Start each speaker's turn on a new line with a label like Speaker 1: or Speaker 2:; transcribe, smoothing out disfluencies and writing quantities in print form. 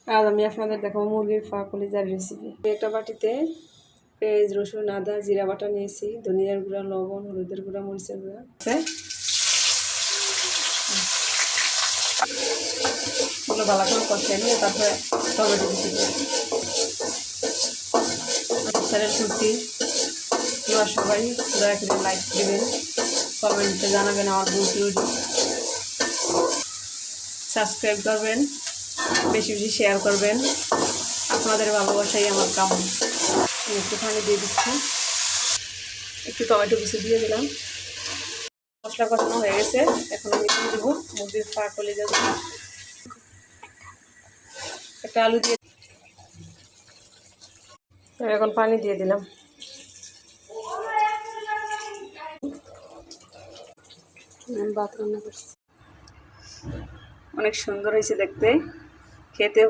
Speaker 1: আজ আমি আপনাদের দেখাবো মুরগির পা কলিজার রেসিপি। একটা বাটিতে পেঁয়াজ, রসুন, আদা, জিরা বাটা নিয়েছি, ধনিয়ার গুঁড়া, লবণ, হলুদের গুঁড়া, মরিচের গুঁড়া এগুলো ভালো করে কষিয়ে নিয়ে তারপরে টমেটো দিতে দিই। চ্যানেল খুলছি, তোমরা সবাই দয়া করে লাইক দেবেন, কমেন্টে জানাবেন আমার ভিডিওটি, সাবস্ক্রাইব করবেন, বেশি বেশি শেয়ার করবেন। আপনাদের ভালোবাসাই আমার কামনা। একটু পানি দিয়ে দিচ্ছি, একটু টমেটো কুচি দিয়ে দিলাম। মশলা কষানো হয়ে গেছে, এখন আমি দিয়ে দেবো মুরগির পা কলিজা, একটা আলু দিয়ে এখন পানি দিয়ে দিলাম। ভাত রান্না করছি, অনেক সুন্দর হয়েছে দেখতে, খেতেও